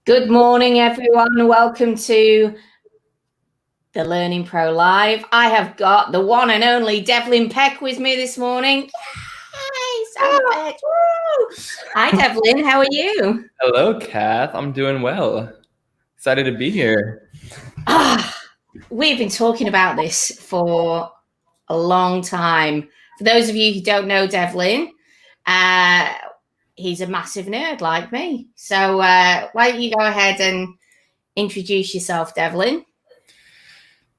Good morning, everyone. Welcome to the Learning Pro Live. I have got the one and only Devlin Peck with me this morning. Hi, sound effect. Woo! Hi, Devlin. How are you? Hello, Cath. I'm doing well. Excited to be here. We've been talking about this for a long time. For those of you who don't know Devlin, he's a massive nerd like me. So why don't you go ahead and introduce yourself, Devlin?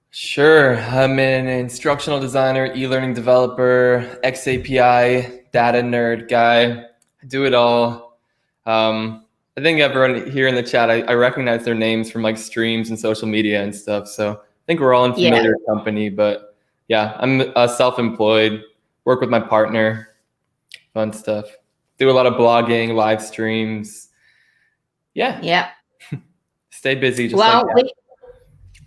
Sure. I'm an instructional designer, e-learning developer, XAPI, data nerd guy. I do it all. I think everyone here in the chat, I recognize their names from like streams and social media and stuff. So I think we're all in familiar company. But yeah, I'm self-employed, work with my partner, fun stuff. Do a lot of blogging, live streams. Yeah. Stay busy. Just Well, like that.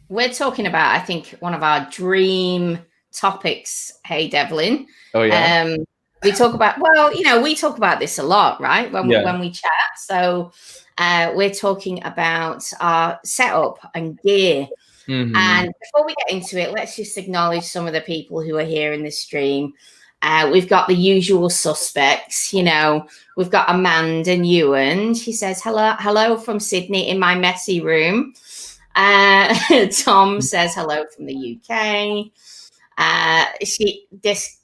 We're talking about, I think, one of our dream topics. Hey, Devlin. Oh yeah. We talk about, we talk about this a lot, right? When we chat. So we're talking about our setup and gear. Mm-hmm. And before we get into it, let's just acknowledge some of the people who are here in this stream. We've got the usual suspects, we've got Amanda and Ewan. She says, hello from Sydney in my messy room. Tom says hello from the UK. See this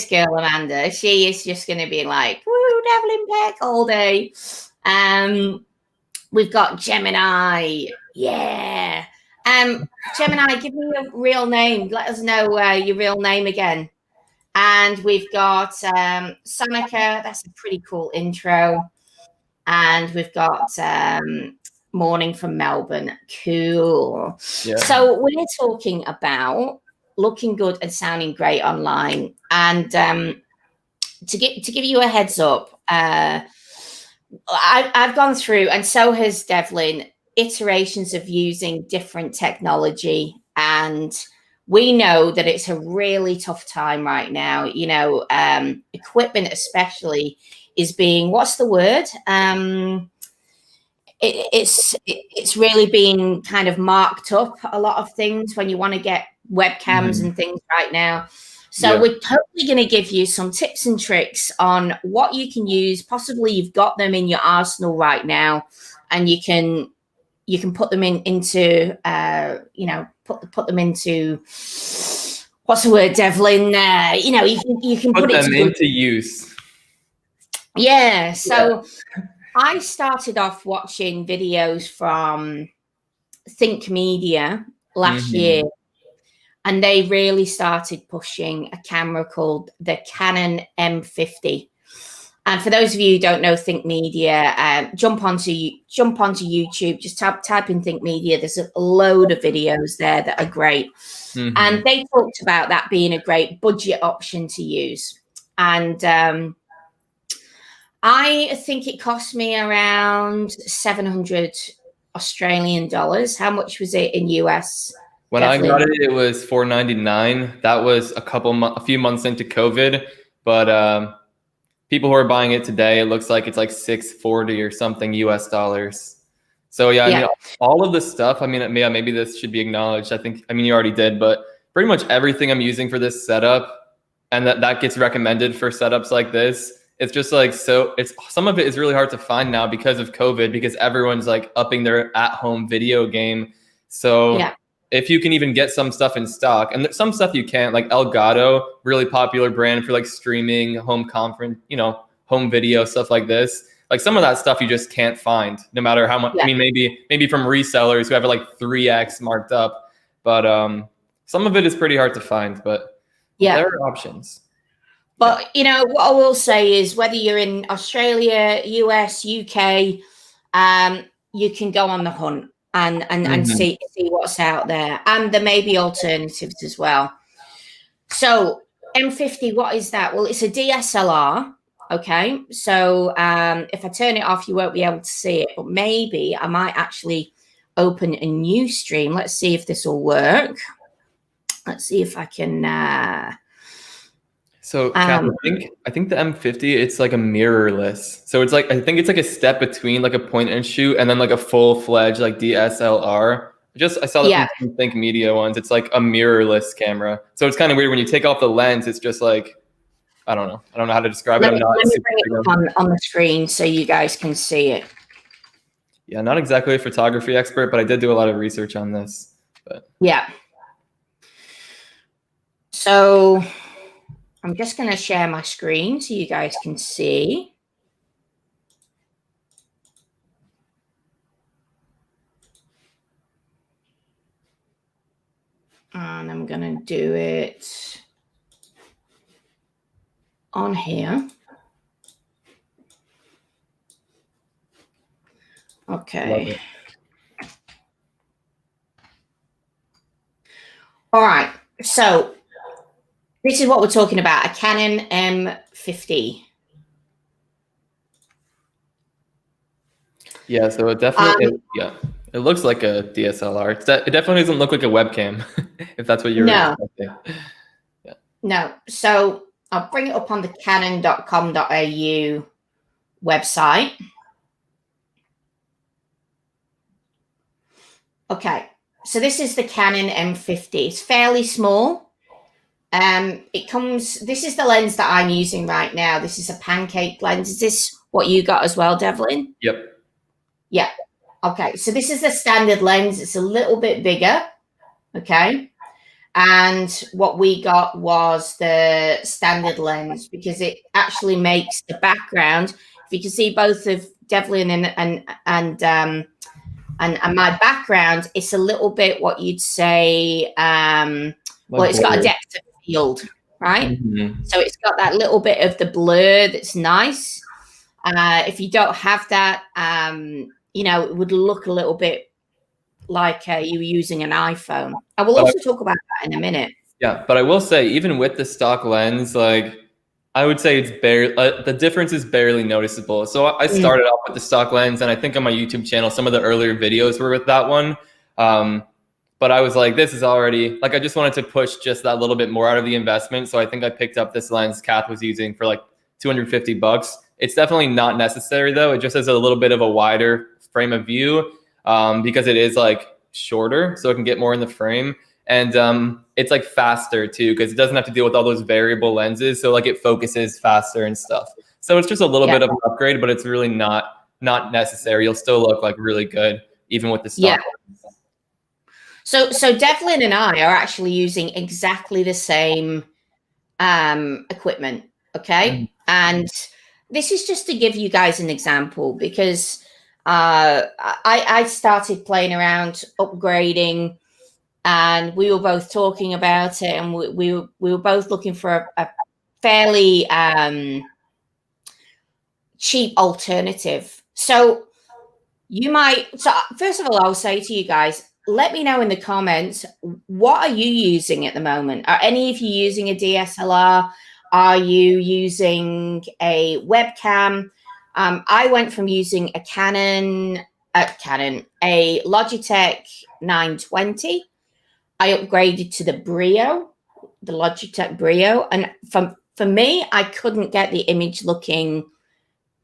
girl, Amanda. She is just going to be like, woo, Devlin Peck all day. We've got Gemini. Yeah. Gemini, give me your real name. Let us know your real name again. And we've got Sanika. That's a pretty cool intro. And we've got Morning from Melbourne. Cool. Yeah. So we're talking about looking good and sounding great online. And to give you a heads up, I've gone through, and so has Devlin, iterations of using different technology. And we know that it's a really tough time right now. Equipment especially is being, what's the word? It's really being kind of marked up, a lot of things, when you want to get webcams and things right now. So we're totally going to give you some tips and tricks on what you can use. Possibly you've got them in your arsenal right now, and you can put them into put them into, what's the word, Devlin? You can put them into use. Yeah. So I started off watching videos from Think Media last year, and they really started pushing a camera called the Canon M50. And for those of you who don't know Think Media, jump onto YouTube, just type in Think Media. There's a load of videos there that are great. And they talked about that being a great budget option to use. And I think it cost me around 700 Australian dollars. How much was it in US? When Devlin? I got it, it was $499. That was a few months into COVID, but people who are buying it today, it looks like it's like $640 or something US dollars. So yeah. I mean, all of this stuff, I mean, maybe this should be acknowledged. You already did, but pretty much everything I'm using for this setup, and that gets recommended for setups like this, it's just like, some of it is really hard to find now because of COVID, because everyone's like upping their at-home video game. So if you can even get some stuff in stock, and some stuff you can't, like Elgato, really popular brand for like streaming, home conference, home video, stuff like this. Like some of that stuff you just can't find, no matter how much. I mean, maybe from resellers who have it like 3x marked up, but some of it is pretty hard to find. But there are options. But what I will say is, whether you're in Australia, US, UK, you can go on the hunt and see what's out there, and there may be alternatives as well. So M50, what is that? Well, it's a DSLR. Okay, so if I turn it off, you won't be able to see it, but maybe I might actually open a new stream. Let's see if this will work. Let's see if I can. So, Cath, I think the M50, it's like a mirrorless. So it's like, I think it's like a step between like a point and shoot and then like a full-fledged like DSLR. I saw that from some Think Media ones. It's like a mirrorless camera. So it's kind of weird when you take off the lens. It's just like, I don't know how to describe it. Let me bring it up on the screen so you guys can see it. Yeah, not exactly a photography expert, but I did do a lot of research on this. But yeah. So I'm just going to share my screen so you guys can see. And I'm going to do it on here. Okay. All right. So this is what we're talking about, a Canon M50. Yeah, so it definitely, it looks like a DSLR. It definitely doesn't look like a webcam, if that's what you're expecting. Yeah. No. So I'll bring it up on the canon.com.au website. Okay. So this is the Canon M50. It's fairly small. This is the lens that I'm using right now. This is a Pancake Lens. Is this what you got as well, Devlin? Yep. Yeah. Okay. So this is the standard lens. It's a little bit bigger. Okay. And what we got was the standard lens because it actually makes the background. If you can see both of Devlin and my background, it's a little bit what you'd say. Well, it's got a depth of field, right? Mm-hmm. So it's got that little bit of the blur that's nice. If you don't have that, it would look a little bit like you were using an iPhone. I will also talk about that in a minute. Yeah, but I will say, even with the stock lens, like I would say it's barely, the difference is barely noticeable. So I started off with the stock lens, and I think on my YouTube channel, some of the earlier videos were with that one. But I was like, this is already, like, I just wanted to push just that little bit more out of the investment. So I think I picked up this lens Cath was using for like $250. It's definitely not necessary though. It just has a little bit of a wider frame of view because it is like shorter, so it can get more in the frame. And it's like faster too, because it doesn't have to deal with all those variable lenses. So like it focuses faster and stuff. So it's just a little bit of an upgrade, but it's really not necessary. You'll still look like really good, even with the stock lens. So Devlin and I are actually using exactly the same equipment, okay? And this is just to give you guys an example because I started playing around, upgrading, and we were both talking about it, and we were both looking for a fairly cheap alternative. So first of all, I'll say to you guys, let me know in the comments, what are you using at the moment? Are any of you using a DSLR? Are you using a webcam? I went from using a a Logitech 920. I upgraded to the Logitech Brio. And for me, I couldn't get the image looking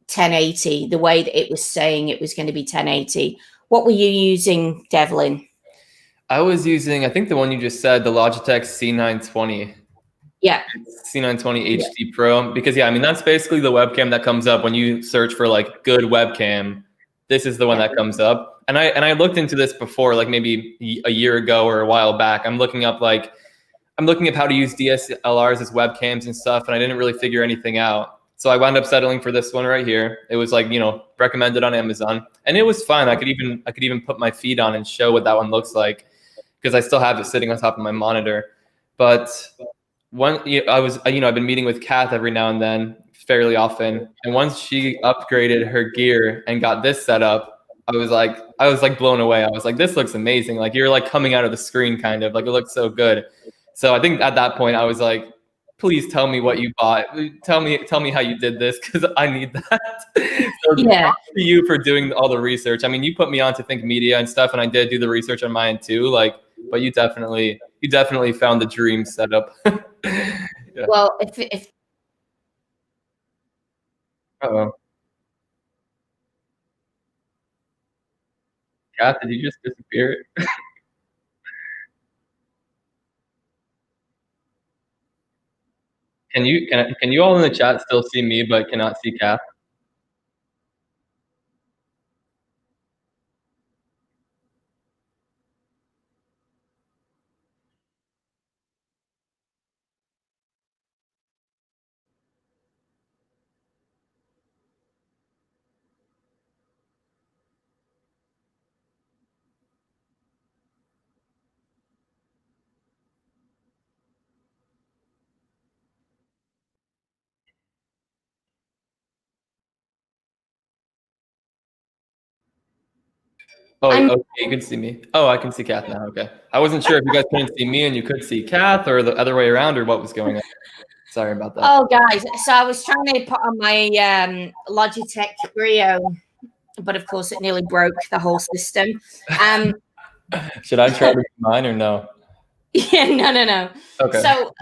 1080 the way that it was saying it was going to be 1080. What were you using, Devlin? I was using, I think the one you just said, the Logitech C920. Yeah. C920 HD Pro. Because I mean, that's basically the webcam that comes up when you search for like good webcam. This is the one that comes up. And I looked into this before, like maybe a year ago or a while back. I'm looking up how to use DSLRs as webcams and stuff, and I didn't really figure anything out. So I wound up settling for this one right here. It was like, recommended on Amazon, and it was fine. I could even put my feed on and show what that one looks like because I still have it sitting on top of my monitor. But I've been meeting with Cath every now and then, fairly often, and once she upgraded her gear and got this set up, I was like blown away. I was like, this looks amazing. Like you're like coming out of the screen, kind of like it looks so good. So I think at that point I was like, please tell me what you bought. Tell me how you did this because I need that. So thank you for doing all the research. I mean, you put me on to Think Media and stuff, and I did do the research on mine too. But you definitely found the dream setup. Well, if Uh-oh. Cath, did you just disappear? Can you all in the chat still see me but cannot see Cath? Oh, I'm okay, you can see me. Oh, I can see Cath now. Okay. I wasn't sure if you guys couldn't see me and you could see Cath or the other way around or what was going on. Sorry about that. Oh, guys, so I was trying to put on my Logitech Brio, but of course it nearly broke the whole system. Should I try to do mine or no? Yeah, no. Okay. So,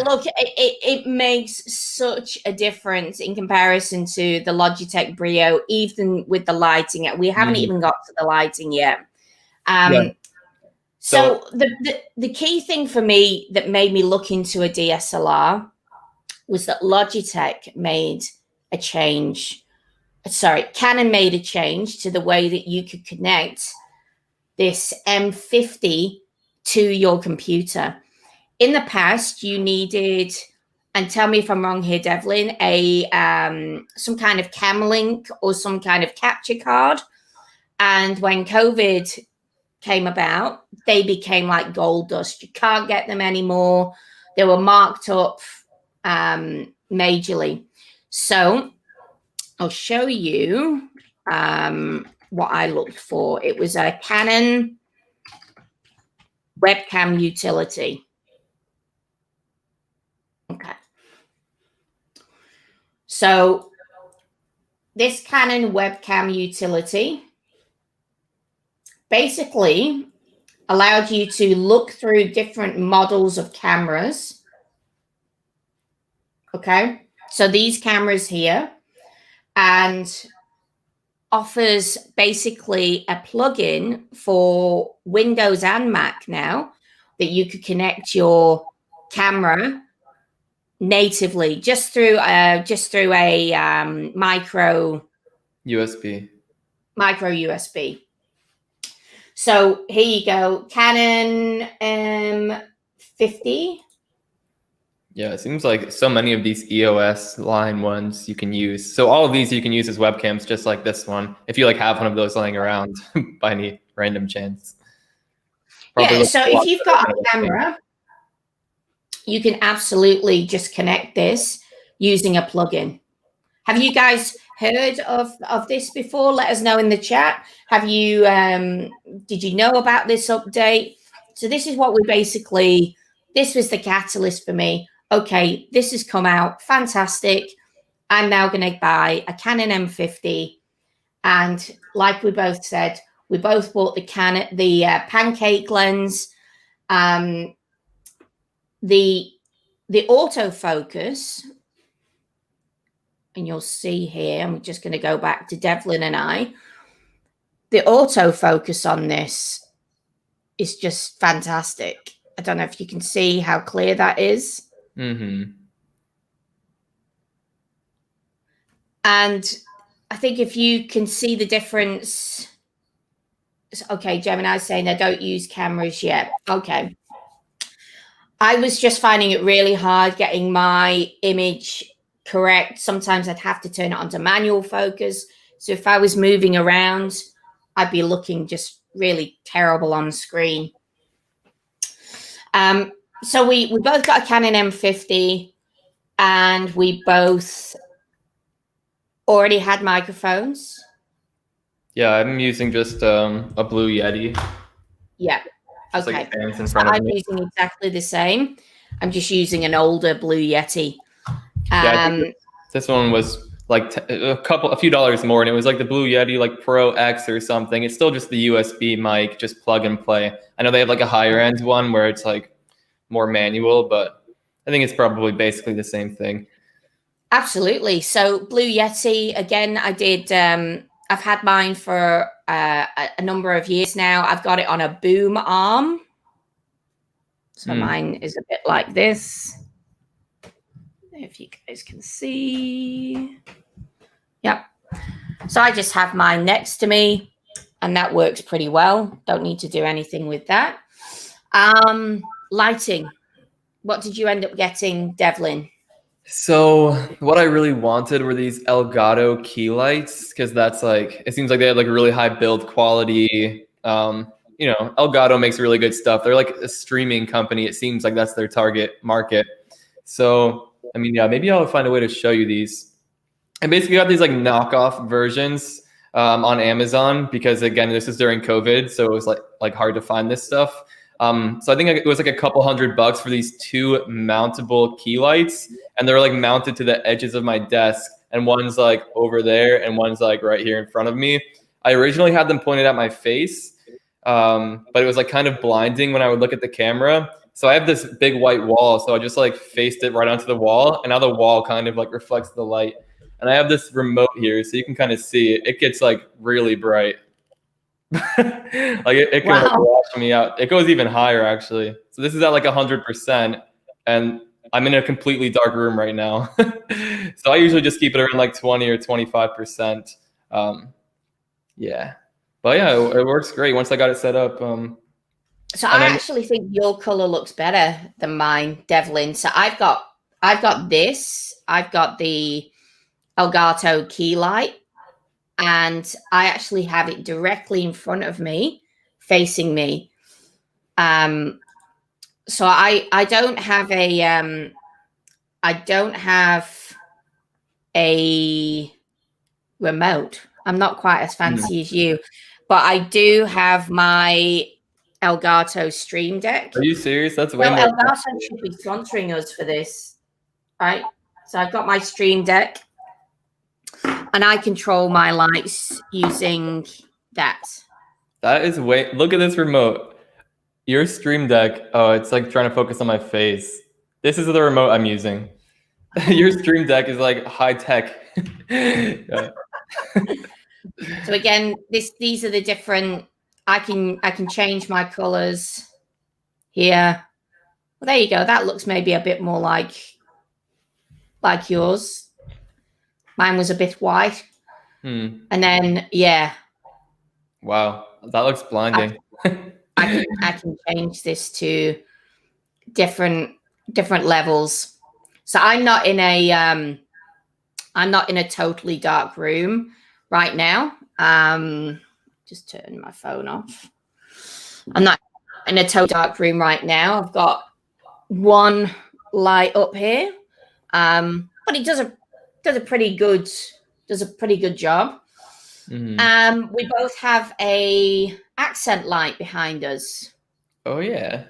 look, it makes such a difference in comparison to the Logitech Brio, even with the lighting. We haven't even got to the lighting yet. Yeah. So the key thing for me that made me look into a DSLR was that Logitech made a change. Sorry, Canon made a change to the way that you could connect this M50 to your computer. In the past, you needed, and tell me if I'm wrong here, Devlin, a some kind of cam link or some kind of capture card. And when COVID came about, they became like gold dust. You can't get them anymore. They were marked up majorly. So I'll show you what I looked for. It was a Canon webcam utility. Okay. So this Canon webcam utility basically allowed you to look through different models of cameras. Okay. So these cameras here, and offers basically a plugin for Windows and Mac now that you could connect your camera natively just through a micro USB. So here you go, Canon M50. Yeah, it seems like so many of these EOS line ones you can use. So all of these you can use as webcams, just like this one, if you like have one of those laying around by any random chance. Yeah, so if you've got a camera, you can absolutely just connect this using a plugin. Have you guys heard of this before? Let us know in the chat. Have you did you know about this update? So this is what we basically, this was the catalyst for me. Okay, this has come out, fantastic. I'm now going to buy a Canon M50, and like we both said, we both bought the Pancake Lens. The autofocus, and you'll see here, I'm just going to go back to Devlin and I. The autofocus on this is just fantastic. I don't know if you can see how clear that is. Mm-hmm. And I think if you can see the difference. Okay, Gemini's saying I don't use cameras yet. Okay. I was just finding it really hard getting my image correct. Sometimes I'd have to turn it onto manual focus. So if I was moving around, I'd be looking just really terrible on screen. So we both got a Canon M50, and we both already had microphones. Yeah, I'm using just a Blue Yeti. Yeah. Just okay. Like fans in So front of I'm me. using exactly the same. I'm just using an older Blue Yeti. Yeah, I think this one was like a few dollars more, and it was like the Blue Yeti, like Pro X or something. It's still just the USB mic, just plug and play. I know they have like a higher end one where it's like more manual, but I think it's probably basically the same thing. Absolutely. So Blue Yeti, again, I did, I've had mine for a number of years now. I've got it on a boom arm. So mine is a bit like this. If you guys can see. Yep. So I just have mine next to me, and that works pretty well. Don't need to do anything with that. Lighting. What did you end up getting, Devlin? So what I really wanted were these Elgato key lights, because that's like, it seems like they had like a really high build quality. You know, Elgato makes really good stuff. They're like a streaming company. It seems like that's their target market. So, I mean, yeah, maybe I'll find a way to show you these. I basically got these like knockoff versions on Amazon, because again, this is during COVID, so it was like hard to find this stuff. So I think it was like a couple $100 for these two mountable key lights, and they're like mounted to the edges of my desk, and one's like over there and one's like right here in front of me. I originally had them pointed at my face, but it was like kind of blinding when I would look at the camera. So I have this big white wall, so I just like faced it right onto the wall, and now the wall kind of like reflects the light. And I have this remote here, so you can kind of see it. It gets like really bright. Like it can like wash me out. It goes even higher actually. So this is at like 100%, and I'm in a completely dark room right now. So I usually just keep it around like 20 or 25%. Yeah, but yeah, it works great once I got it set up. So I actually think your color looks better than mine, Devlin. So I've got this. I've got the Elgato key light, and I actually have it directly in front of me, facing me. So I don't have a remote. I'm not quite as fancy as you, but I do have my Elgato Stream Deck. Are you serious? That's way more. Elgato should be sponsoring us for this, right? So I've got my Stream Deck, and I control my lights using that. That is way. Look at this remote. Your Stream Deck. Oh, it's like trying to focus on my face. This is the remote I'm using. Your Stream Deck is like high tech. Yeah. So again, these are the different. I can change my colors here. Well, there you go. That looks maybe a bit more like yours. Mine was a bit white. And then, yeah. Wow, that looks blinding. I can change this to different levels. So I'm not in a totally dark room right now. Just turn my phone off. I'm not in a totally dark room right now. I've got one light up here, but it does a pretty good job. We both have a accent light behind us. Oh yeah.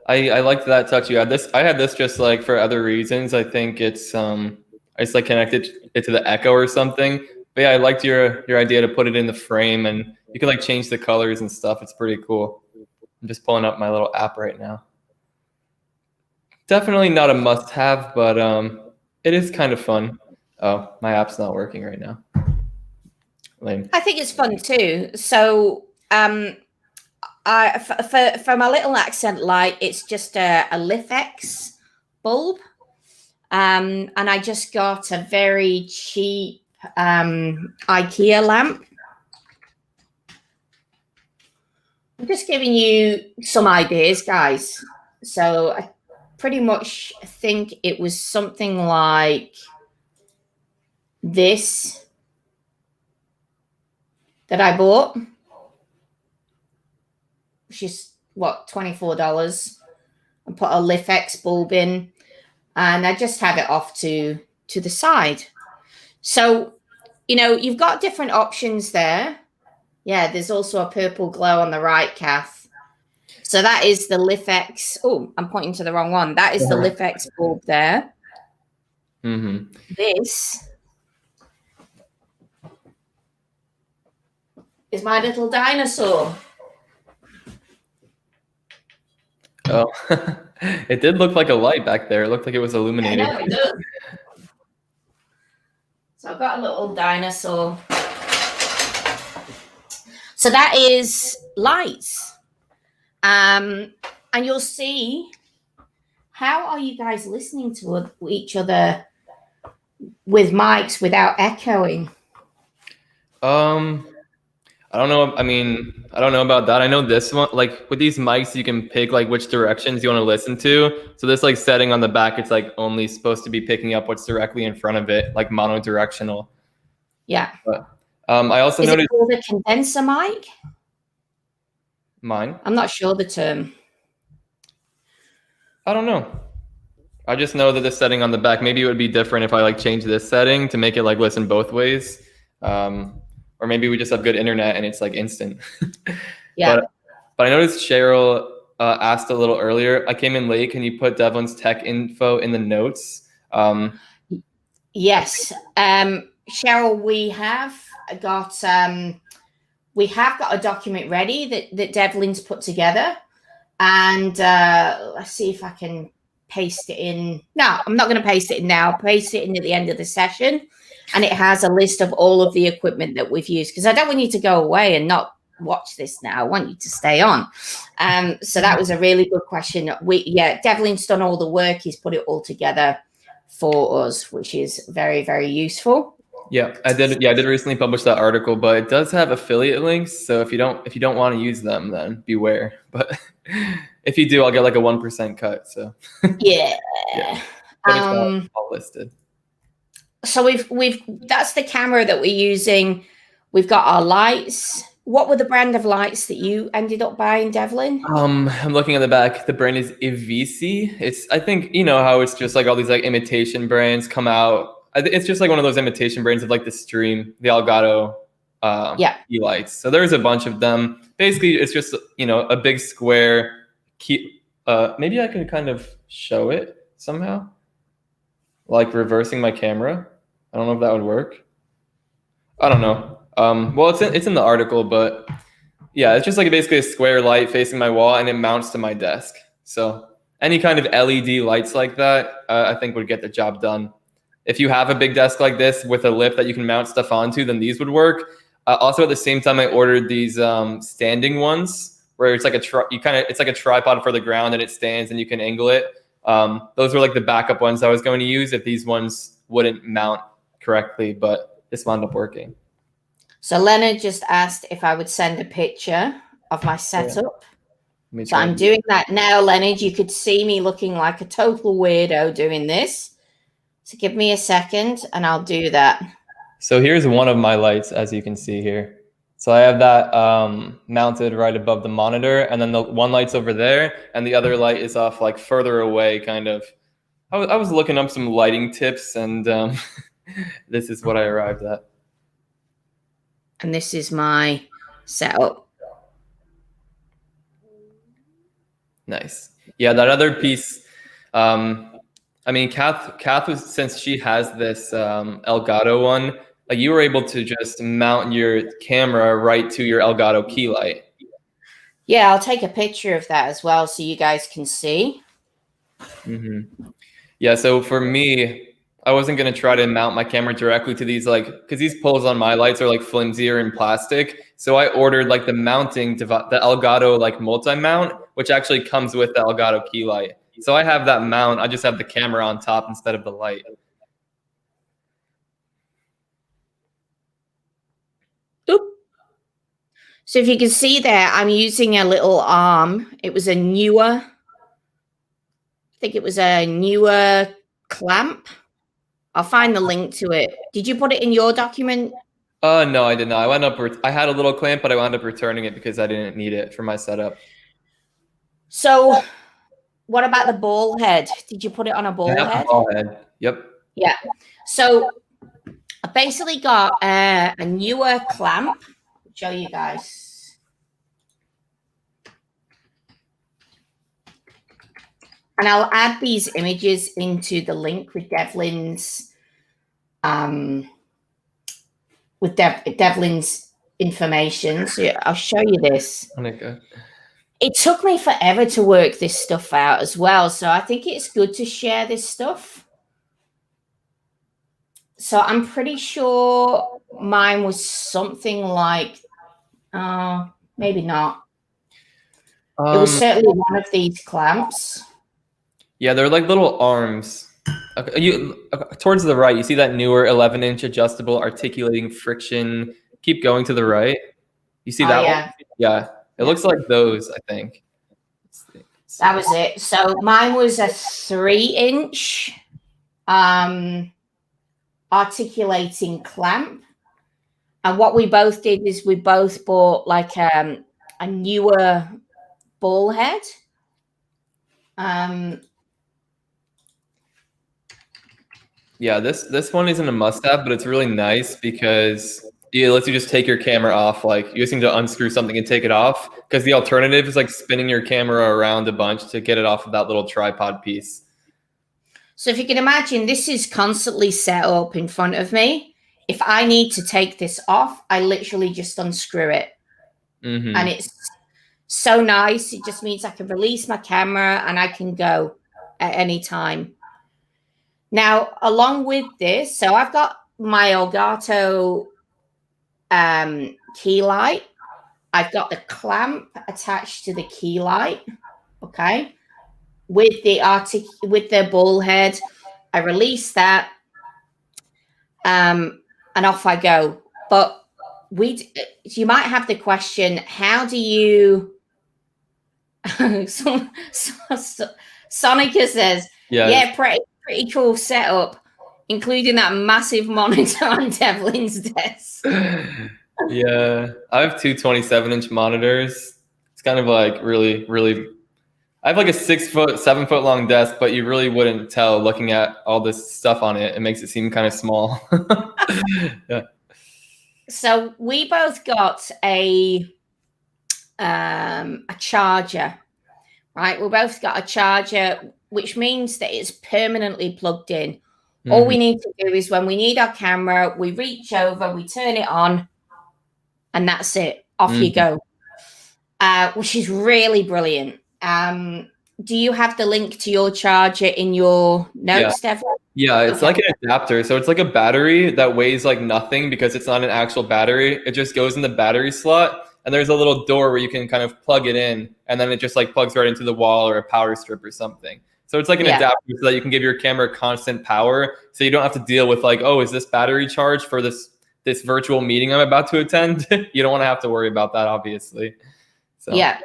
I liked that touch you had. I had this just like for other reasons. I think it's I just like connected it to the echo or something. But yeah, I liked your idea to put it in the frame, and you can like change the colors and stuff. It's pretty cool. I'm just pulling up my little app right now. Definitely not a must-have, but it is kind of fun. Oh, my app's not working right now. Lame. I think it's fun too. So for my little accent light, it's just a Lifex bulb, and I just got a very cheap IKEA lamp. I'm just giving you some ideas, guys. So I pretty much think it was something like this that I bought, which is what, $24, and put a Lifex bulb in, and I just have it off to the side. So, you know, you've got different options there. Yeah, there's also a purple glow on the right, Cath. So that is the Lifex. Oh, I'm pointing to the wrong one. That is the Lifex bulb there. This is my little dinosaur. Oh. It did look like a light back there. It looked like it was I illuminated. know it does. So I've got a little dinosaur. So that is lights. And you'll see, how are you guys listening to each other with mics without echoing? I don't know. I mean, I don't know about that. I know this one, like with these mics, you can pick like which directions you want to listen to. So this like setting on the back, it's like only supposed to be picking up what's directly in front of it, like monodirectional. Yeah. But I also Is noticed it called a condenser mic? mine. I'm not sure the term. I don't know. I just know that the setting on the back, maybe it would be different if I like change this setting to make it like listen both ways. Or maybe we just have good internet and it's like instant. Yeah. But I noticed Cheryl asked a little earlier. I came in late. Can you put Devlin's tech info in the notes? Yes. Cheryl, we have got a document ready that Devlin's put together. And let's see if I can paste it in. No, I'm not going to paste it in now. I'll paste it in at the end of the session. And it has a list of all of the equipment that we've used, because I don't want you to go away and not watch this now. I want you to stay on. So that was a really good question. Devlin's done all the work. He's put it all together for us, which is very, very useful. Yeah, I did. Yeah, I did recently publish that article, but it does have affiliate links. So if you don't want to use them, then beware. But if you do, I'll get like a 1% cut. So yeah. But it's all listed. So we've that's the camera that we're using. We've got our lights. What were the brand of lights that you ended up buying, Devlin? I'm looking at the back. The brand is Ivisi. I think you know how it's just like all these like imitation brands come out. It's just like one of those imitation brands of like the Stream, the Elgato e-lights. So there's a bunch of them. Basically, it's just a big square. Maybe I can kind of show it somehow, like reversing my camera. I don't know if that would work. I don't know. Well, it's in the article, but yeah, it's just like basically a square light facing my wall, and it mounts to my desk. So any kind of LED lights like that, I think would get the job done. If you have a big desk like this with a lip that you can mount stuff onto, then these would work. Also, at the same time, I ordered these standing ones where it's like it's like a tripod for the ground, and it stands, and you can angle it. Those were like the backup ones I was going to use if these ones wouldn't mount correctly, but this wound up working. So Leonard just asked if I would send a picture of my setup. Yeah. So I'm doing that now, Leonard. You could see me looking like a total weirdo doing this. So give me a second and I'll do that. So here's one of my lights, as you can see here. So I have that mounted right above the monitor, and then the one light's over there, and the other light is off like further away, kind of. I was looking up some lighting tips, and this is what I arrived at. And this is my setup. Nice. Yeah, that other piece. I mean, Cath was, since she has this Elgato one, like you were able to just mount your camera right to your Elgato key light. Yeah, I'll take a picture of that as well so you guys can see. Mm-hmm. Yeah, so for me, I wasn't going to try to mount my camera directly to these, like, because these poles on my lights are like flimsier and plastic. So I ordered like the mounting device, the Elgato like multi-mount, which actually comes with the Elgato key light. So I have that mount. I just have the camera on top instead of the light. Oop. So if you can see there, I'm using a little arm. It was a newer, I think it was a newer clamp. I'll find the link to it. Did you put it in your document? No, I did not. I had a little clamp, but I wound up returning it because I didn't need it for my setup. So what about the ball head? Did you put it on a ball head? Ball head. Yep. Yeah. So I basically got a newer clamp. I'll show you guys. And I'll add these images into the link with Devlin's Devlin's information. So I'll show you this. It took me forever to work this stuff out as well. So I think it's good to share this stuff. So I'm pretty sure mine was something like, maybe not. It was certainly one of these clamps. Yeah, they're like little arms. Towards the right, you see that newer 11-inch adjustable articulating friction. Keep going to the right. You see that one? Yeah, it looks like those, I think. That was it. So mine was a 3-inch articulating clamp. And what we both did is we both bought like a newer ball head. Yeah, this one isn't a must-have, but it's really nice because it lets you just take your camera off. Like you just need to unscrew something and take it off, because the alternative is like spinning your camera around a bunch to get it off of that little tripod piece. So if you can imagine, this is constantly set up in front of me. If I need to take this off, I literally just unscrew it. And it's so nice. It just means I can release my camera and I can go at any time. Now, along with this, so I've got my Elgato key light. I've got the clamp attached to the key light. Okay. With the ball head, I release that, and off I go. But you might have the question: how do you? Sonica says, "Yeah, pretty cool setup, including that massive monitor on Devlin's desk." Yeah, I have two 27-inch monitors. It's kind of like really, really. I have like a 7 foot long desk, but you really wouldn't tell looking at all this stuff on it. It makes it seem kind of small. Yeah. So we both got a charger, right? We both got a charger, which means that it's permanently plugged in. All we need to do is when we need our camera, we reach over, we turn it on, and that's it. Off you go, which is really brilliant. Do you have the link to your charger in your notes, Devlin? Yeah, it's like an adapter. So it's like a battery that weighs like nothing because it's not an actual battery. It just goes in the battery slot, and there's a little door where you can kind of plug it in, and then it just like plugs right into the wall or a power strip or something. So it's like an adapter so that you can give your camera constant power, so you don't have to deal with like, oh, is this battery charged for this virtual meeting I'm about to attend? You don't want to have to worry about that, obviously. So. Yeah.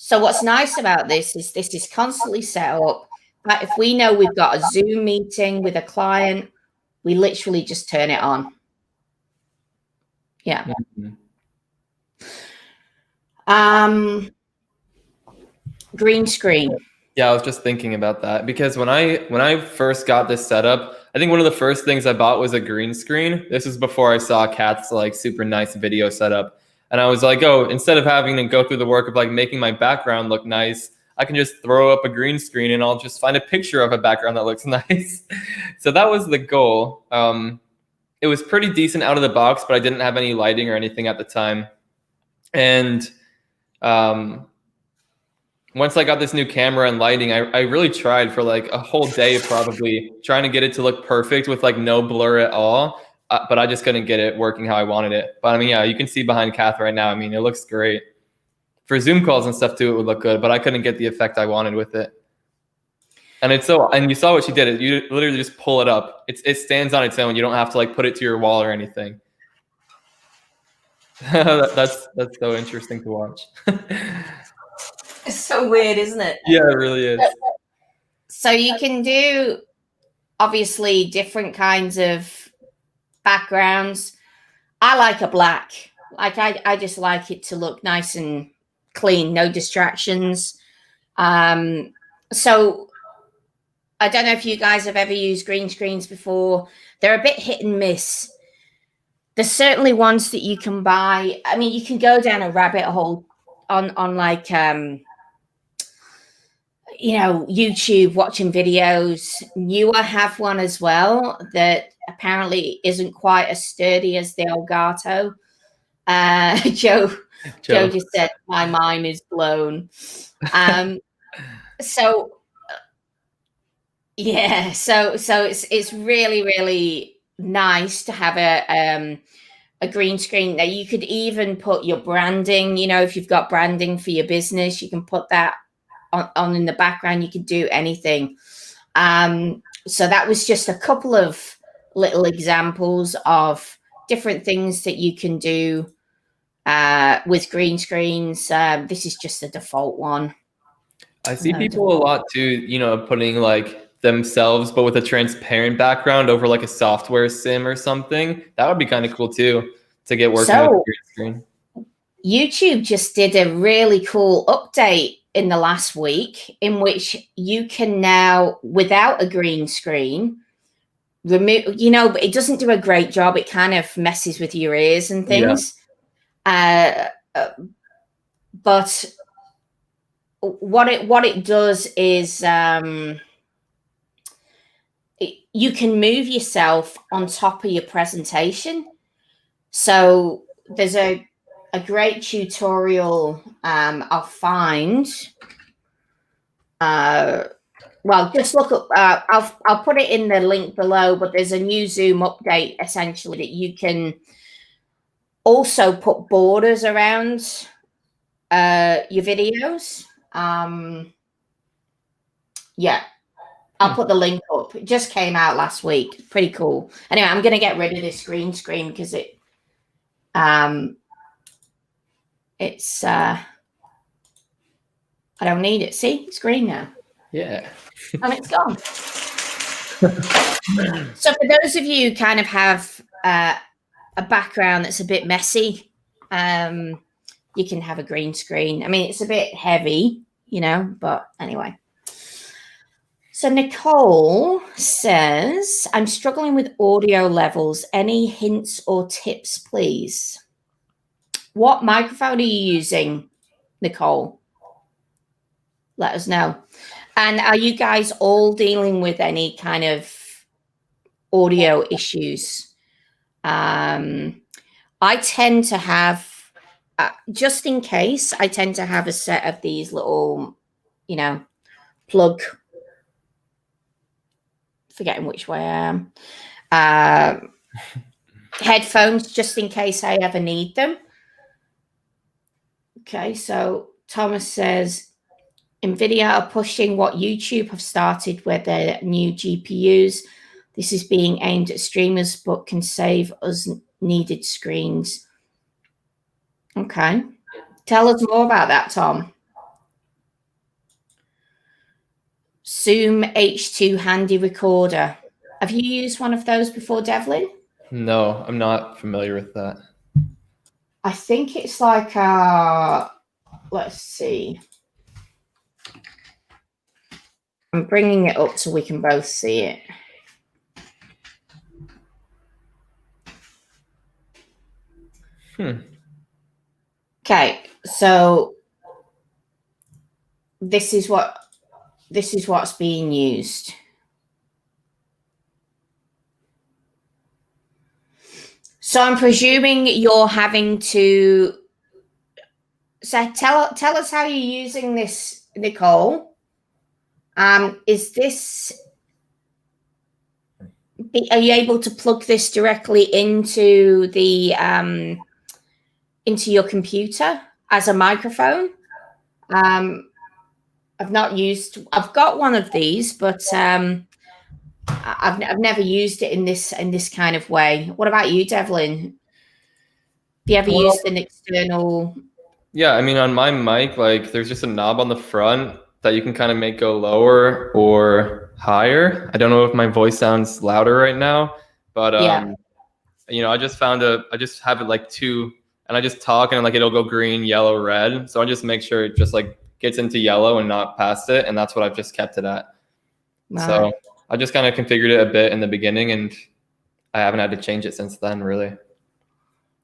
So what's nice about this is constantly set up. But if we know we've got a Zoom meeting with a client, we literally just turn it on. Yeah. Green screen. Yeah, I was just thinking about that because when I first got this setup, I think one of the first things I bought was a green screen. This is before I saw Cath's like super nice video setup. And I was like, oh, instead of having to go through the work of like making my background look nice, I can just throw up a green screen and I'll just find a picture of a background that looks nice. So that was the goal. It was pretty decent out of the box, but I didn't have any lighting or anything at the time. And once I got this new camera and lighting, I really tried for like a whole day, probably trying to get it to look perfect with like no blur at all. But I just couldn't get it working how I wanted it. But I mean, yeah, you can see behind Cath right now. I mean, it looks great. For Zoom calls and stuff too, it would look good, but I couldn't get the effect I wanted with it. And and you saw what she did. You literally just pull it up. It stands on its own. You don't have to like put it to your wall or anything. That's so interesting to watch. It's so weird, isn't it? Yeah, it really is. So you can do obviously different kinds of backgrounds. I like a black. Like I just like it to look nice and clean, no distractions. So I don't know if you guys have ever used green screens before. They're a bit hit and miss. There's certainly ones that you can buy. I mean, you can go down a rabbit hole on like YouTube watching videos. Newer have one as well that apparently isn't quite as sturdy as the Elgato. Joe just said my mind is blown. So yeah, so it's really, really nice to have a green screen. Now you could even put your branding, you know, if you've got branding for your business, you can put that on in the background. You could do anything. So that was just a couple of little examples of different things that you can do with green screens. This is just the default one. I see people a lot too, you know, putting like themselves, but with a transparent background over like a software sim or something. That would be kind of cool too, to get working with a green screen. YouTube just did a really cool update in the last week in which you can now, without a green screen, remove, you know, but it doesn't do a great job. It kind of messes with your ears and things. Yeah. But what it does is you can move yourself on top of your presentation. So there's a great tutorial I'll find. Well, just look up. I'll put it in the link below. But there's a new Zoom update essentially that you can also put borders around your videos. Yeah, I'll put the link up. It just came out last week. Pretty cool. Anyway, I'm going to get rid of this green screen because it's I don't need it. See, it's green now. Yeah. And it's gone. So for those of you who kind of have a background that's a bit messy, you can have a green screen. I mean, it's a bit heavy, you know, but anyway. So Nicole says, I'm struggling with audio levels. Any hints or tips, please? What microphone are you using, Nicole? Let us know. And are you guys all dealing with any kind of audio issues? I tend to have, just in case, I tend to have a set of these little, you know, plug, forgetting which way I am, headphones, just in case I ever need them. Okay, so Thomas says, NVIDIA are pushing what YouTube have started with their new GPUs. This is being aimed at streamers, but can save us needed screens. Okay. Tell us more about that, Tom. Zoom H2 handy recorder. Have you used one of those before, Devlin? No, I'm not familiar with that. I think it's like, let's see. I'm bringing it up so we can both see it. Okay, so this is what's being used. So I'm presuming you're having to. So tell us how you're using this, Nicole. Is this? Are you able to plug this directly into the into your computer as a microphone? I've not used. I've got one of these, but I've never used it in this kind of way. What about you, Devlin? Have you ever used an external? Yeah, I mean, on my mic, like, there's just a knob on the front that you can kind of make go lower or higher. I don't know if my voice sounds louder right now, but Yeah. you know, I just have it like two, and I just talk and like it'll go green, yellow, red. So I just make sure it just like gets into yellow and not past it, and that's what I've just kept it at. Right. So I just kind of configured it a bit in the beginning, and I haven't had to change it since then, really.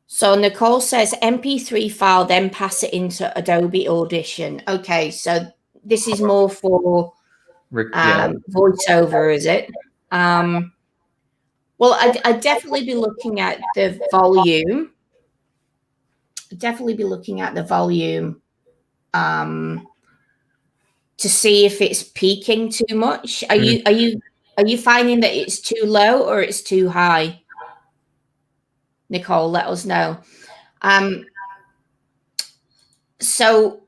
So Nicole says MP3 file, then pass it into Adobe Audition. Okay, so this is more for voiceover, is it? Well, I'd definitely be looking at the volume. definitely be looking at the volume to see if it's peaking too much. Are you finding that it's too low or it's too high? Nicole, let us know. So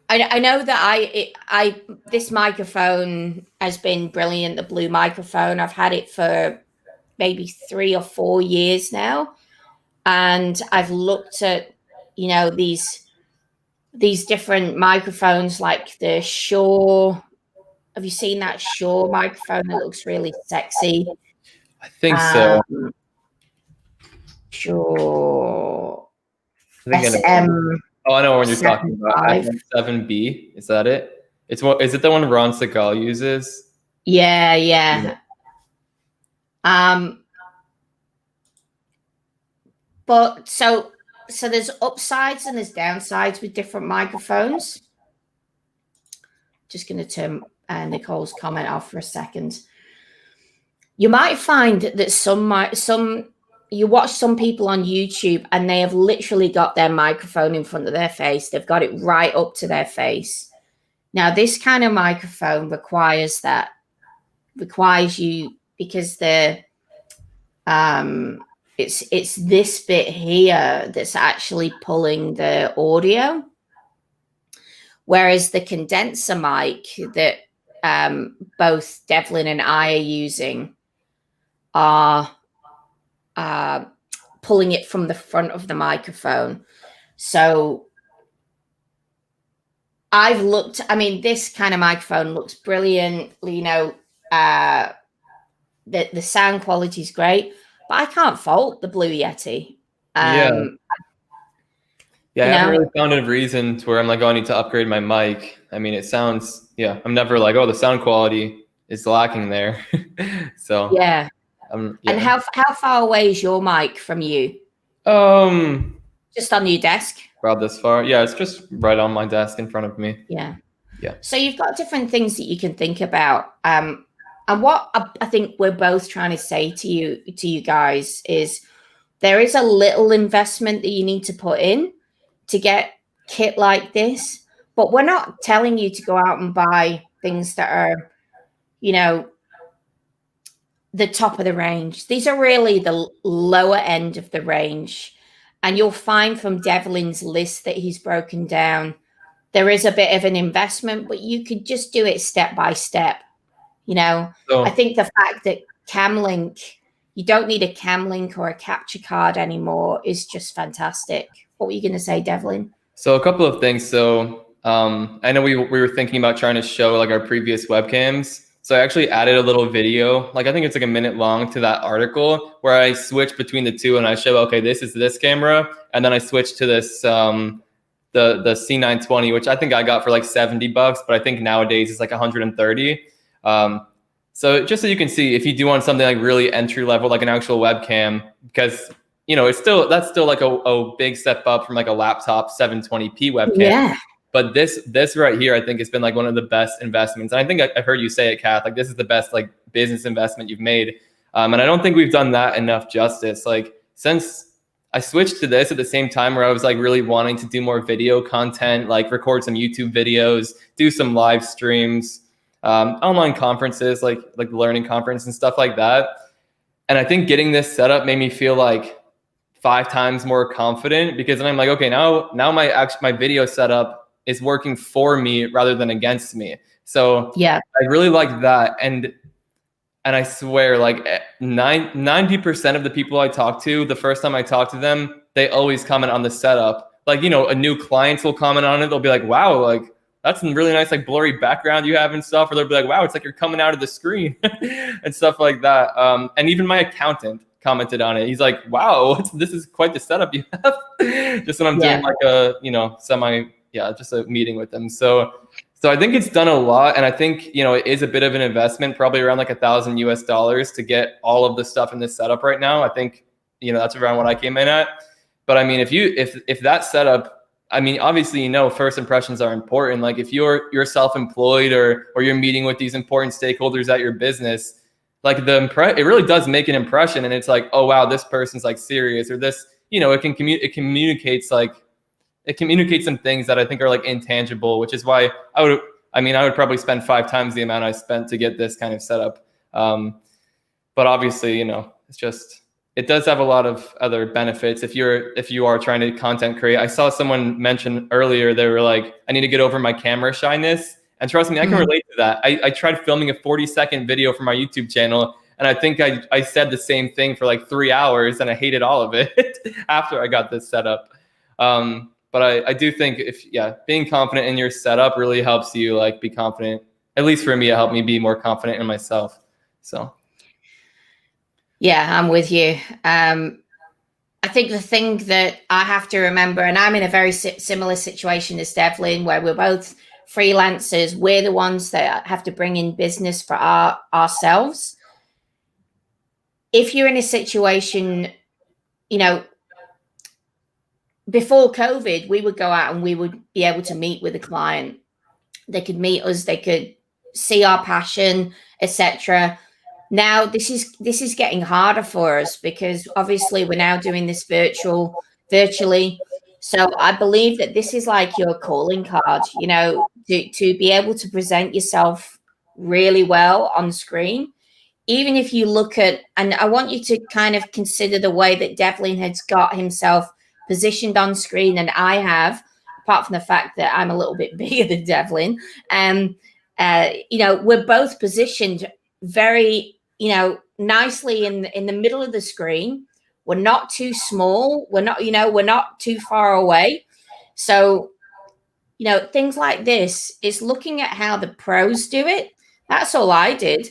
I know that this microphone has been brilliant, the Blue microphone. I've had it for maybe 3 or 4 years now. And I've looked at, these different microphones like the Shure. Have you seen that Shure microphone? It looks really sexy. I think so. Shure. I think SM. I know what you're talking about. SM7B. Is that it? Is it the one Ron Segal uses? Yeah. But so there's upsides and there's downsides with different microphones. Just going to turn Nicole's comment off for a second. You might find that you watch some people on YouTube and they have literally got their microphone in front of their face. They've got it right up to their face. Now, this kind of microphone requires you, because it's this bit here that's actually pulling the audio. Whereas the condenser mic that both Devlin and I are using are pulling it from the front of the microphone. So this kind of microphone looks brilliant. The sound quality is great, but I can't fault the Blue Yeti. I haven't really found a reason to where I'm like, oh, I need to upgrade my mic. I mean, it sounds, I'm never like, oh, the sound quality is lacking there. So yeah. And how far away is your mic from you? Just on your desk? About this far. Yeah, it's just right on my desk in front of me. Yeah. So you've got different things that you can think about. And what I think we're both trying to say to you guys is there is a little investment that you need to put in to get kit like this, but we're not telling you to go out and buy things that are, the top of the range. These are really the lower end of the range. And you'll find from Devlin's list that he's broken down, there is a bit of an investment, but you could just do it step by step. I think the fact that Camlink, you don't need a Camlink or a capture card anymore is just fantastic. What were you going to say, Devlin? So a couple of things. So I know we were thinking about trying to show like our previous webcams. So I actually added a little video, like I think it's like a minute long, to that article where I switch between the two and I show, okay, this is this camera. And then I switch to this, the C920, which I think I got for like $70, but I think nowadays it's like 130. So just so you can see, if you do want something like really entry level, like an actual webcam, because that's still like a big step up from like a laptop 720p webcam. Yeah. But this right here, I think has been like one of the best investments. And I think I've heard you say it, Cath, like this is the best like business investment you've made. And I don't think we've done that enough justice. Like since I switched to this at the same time where I was like really wanting to do more video content, like record some YouTube videos, do some live streams, online conferences, like the learning conference and stuff like that. And I think getting this set up made me feel like 5 times more confident, because then I'm like, okay, now my video setup is working for me rather than against me. So yeah, I really like that. And I swear, like 90% of the people I talk to, the first time I talk to them, they always comment on the setup. Like, a new client will comment on it. They'll be like, wow, like that's a really nice, like blurry background you have and stuff. Or they'll be like, wow, it's like you're coming out of the screen and stuff like that. And even my accountant commented on it. He's like, wow, this is quite the setup you have. Just when I'm doing like a, just a meeting with them. So I think it's done a lot. And I think, it is a bit of an investment, probably around like $1,000 US to get all of the stuff in this setup right now. I think, that's around what I came in at. But I mean, if that setup, I mean, obviously, first impressions are important. Like if you're self-employed or you're meeting with these important stakeholders at your business, like it really does make an impression. And it's like, oh, wow, this person's like serious, or this, it communicates like it communicates some things that I think are like intangible, which is why I would probably spend 5 times the amount I spent to get this kind of setup. But obviously, you know, it does have a lot of other benefits if you are trying to content create. I saw someone mention earlier, they were like, I need to get over my camera shyness. And trust me, I can relate to that. I tried filming a 40-second video for my YouTube channel, and I think I said the same thing for like 3 hours, and I hated all of it after I got this set up. But I do think being confident in your setup really helps you like be confident. At least for me, it helped me be more confident in myself. So. Yeah, I'm with you. I think the thing that I have to remember, and I'm in a very similar situation as Devlin, where we're both freelancers, we're the ones that have to bring in business for ourselves. If you're in a situation, you know, before COVID, we would go out and we would be able to meet with a client. They could meet us, they could see our passion, etc. Now this is getting harder for us because obviously we're now doing this virtually. So I believe that this is like your calling card, you know, to be able to present yourself really well on screen. Even if you look at, and I want you to kind of consider the way that Devlin has got himself positioned on screen, and I have, apart from the fact that I'm a little bit bigger than Devlin. You know, we're both positioned very, you know, nicely in the middle of the screen. We're not too small. We're not too far away. So, you know, things like this is looking at how the pros do it. That's all I did.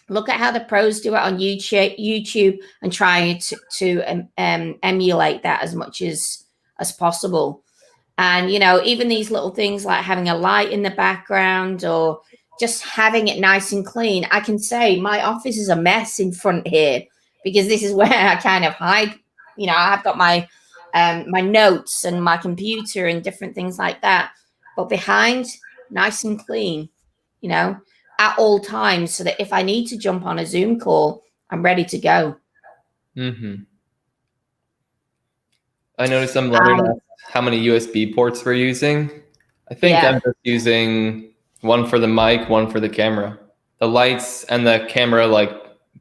Look at how the pros do it on YouTube and try to emulate that as much as possible. And, you know, even these little things like having a light in the background or just having it nice and clean. I can say my office is a mess in front here because this is where I kind of hide. You know, I've got my my notes and my computer and different things like that. But behind, nice and clean, you know, at all times, so that if I need to jump on a Zoom call, I'm ready to go. I noticed some letters how many USB ports we're using. I think I'm just using one for the mic, one for the camera. The lights and the camera, like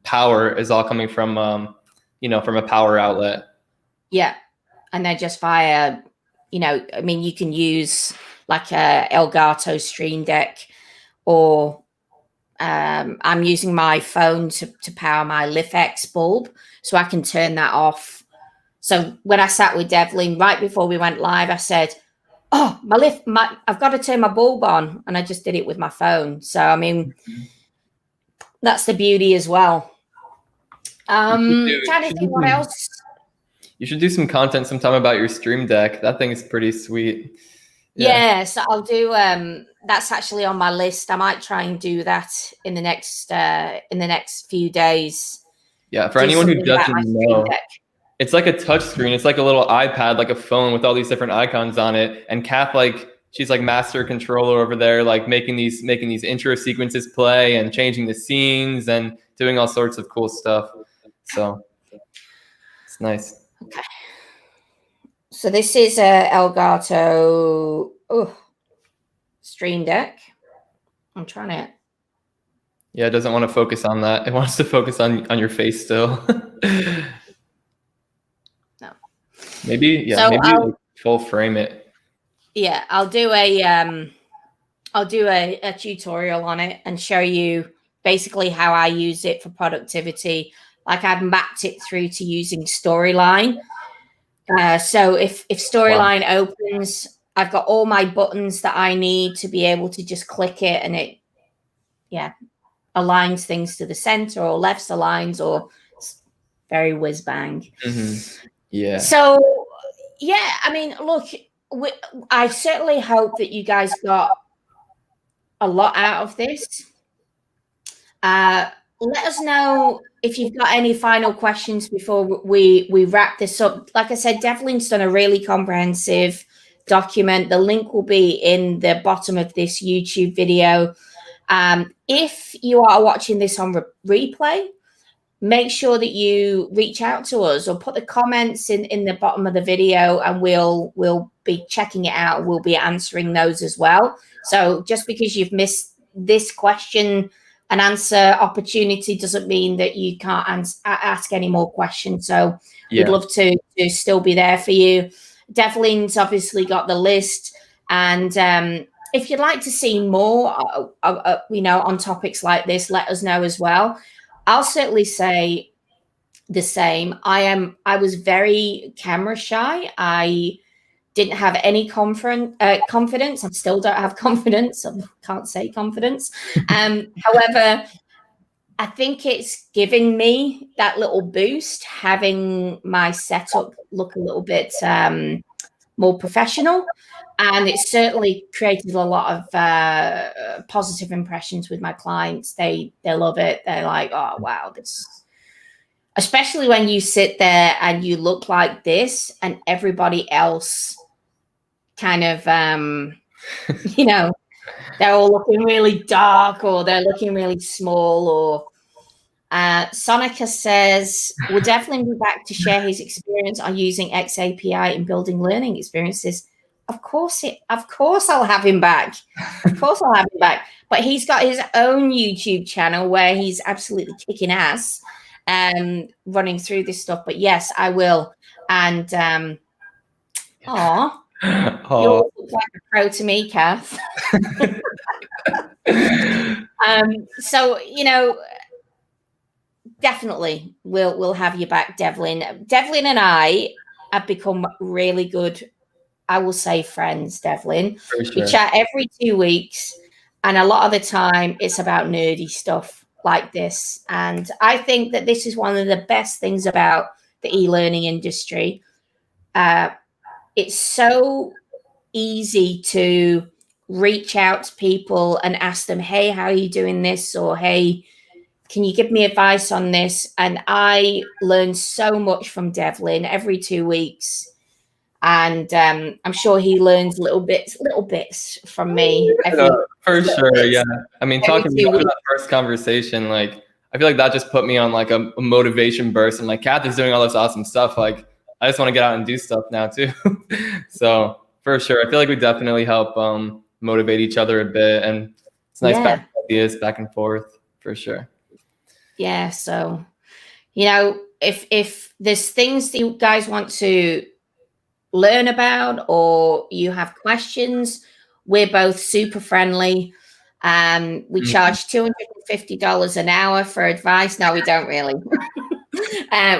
power, is all coming from, you know, from a power outlet. Yeah. And they're just via, you know, I mean, you can use like a Elgato Stream Deck, or I'm using my phone to power my LiftX bulb, so I can turn that off. So when I sat with Devlin right before we went live, I said, oh, I've got to turn my bulb on. And I just did it with my phone. So, I mean, that's the beauty as well. Trying to think what else. You should do some content sometime about your Stream Deck. That thing is pretty sweet. Yeah, so I'll do, that's actually on my list. I might try and do that in the next few days. Yeah, for anyone who doesn't know, it's like a touch screen. It's like a little iPad, like a phone with all these different icons on it. And Cath, like, she's like master controller over there, like making these intro sequences play and changing the scenes and doing all sorts of cool stuff. So it's nice. Okay. So this is a Elgato Stream Deck. I'm trying to. Yeah, it doesn't want to focus on that. It wants to focus on your face still. No. Maybe, yeah, so maybe like full frame it. Yeah, I'll do a tutorial on it and show you basically how I use it for productivity. Like I've mapped it through to using Storyline. So if Storyline opens, I've got all my buttons that I need to be able to just click it, and it, aligns things to the center or left aligns, or very whiz bang. Yeah. So, yeah, I mean, look, I certainly hope that you guys got a lot out of this. Let us know if you've got any final questions before we wrap this up. Like I said, Devlin's done a really comprehensive document. The link will be in the bottom of this YouTube video. If you are watching this on replay, make sure that you reach out to us or put the comments in the bottom of the video, and we'll be checking it out. We'll be answering those as well. So just because you've missed this question and answer opportunity doesn't mean that you can't ask any more questions. So we'd love to still be there for you. Devlin's obviously got the list, and if you'd like to see more, on topics like this, let us know as well. I'll certainly say the same. I was very camera shy. I didn't have any confidence. I still don't have confidence. I can't say confidence. However, I think it's giving me that little boost, having my setup look a little bit more professional. And it certainly created a lot of positive impressions with my clients. They love it. They're like, oh, wow, this. Especially when you sit there and you look like this and everybody else kind of, they're all looking really dark or they're looking really small. Or Sonica says, we'll definitely be back to share his experience on using XAPI in building learning experiences. Of course I'll have him back. Of course I'll have him back. But he's got his own YouTube channel where he's absolutely kicking ass running through this stuff. But yes, I will. And you look like a pro to me, Cath. So definitely we'll have you back, Devlin. Devlin and I have become really good, I will say, friends, Devlin. For sure. We chat every 2 weeks, and a lot of the time it's about nerdy stuff like this. And I think that this is one of the best things about the e-learning industry. It's so easy to reach out to people and ask them, hey, how are you doing this? Or, hey, can you give me advice on this? And I learn so much from Devlin every 2 weeks. And I'm sure he learns little bits from me. For sure, yeah. I mean, talking about that first conversation, like, I feel like that just put me on like a motivation burst. And like, Cath is doing all this awesome stuff. Like, I just want to get out and do stuff now too. So for sure, I feel like we definitely help motivate each other a bit, and it's nice back ideas back and forth for sure. Yeah. So, if there's things that you guys want to learn about or you have questions, we're both super friendly. We charge $250 an hour for advice. No, we don't really.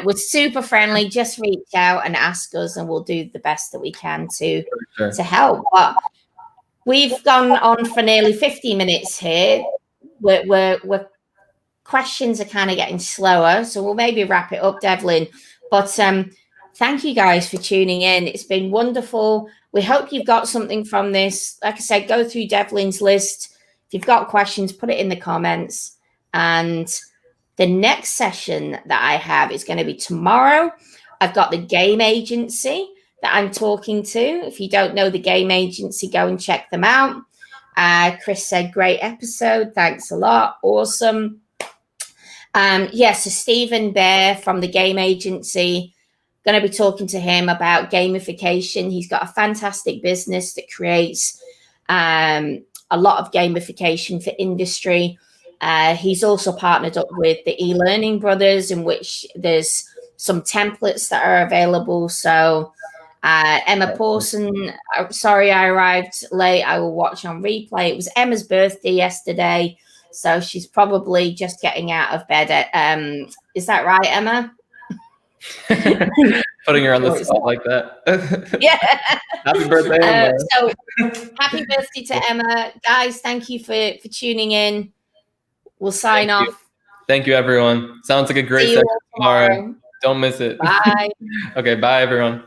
We're super friendly. Just reach out and ask us, and we'll do the best that we can to help. But we've gone on for nearly 50 minutes here. We're questions are kind of getting slower, so we'll maybe wrap it up, Devlin. But thank you guys for tuning in. It's been wonderful. We hope you've got something from this. Like I said, go through Devlin's list. If you've got questions, put it in the comments. And the next session that I have is going to be tomorrow. I've got the game agency that I'm talking to. If you don't know the game agency, go and check them out. Chris said, great episode. Thanks a lot. Awesome. So Stephen Bear from the game agency, going to be talking to him about gamification. He's got a fantastic business that creates a lot of gamification for industry. He's also partnered up with the eLearning brothers, in which there's some templates that are available. So Emma Pawson, sorry I arrived late. I will watch on replay. It was Emma's birthday yesterday, so she's probably just getting out of bed. Is that right, Emma? Putting her on the spot like that. Yeah. Happy birthday, Emma. So happy birthday to Emma. Guys, thank you for tuning in. We'll sign off. Thank you, everyone. Sounds like a great session tomorrow. Don't miss it. Bye. Okay, bye, everyone.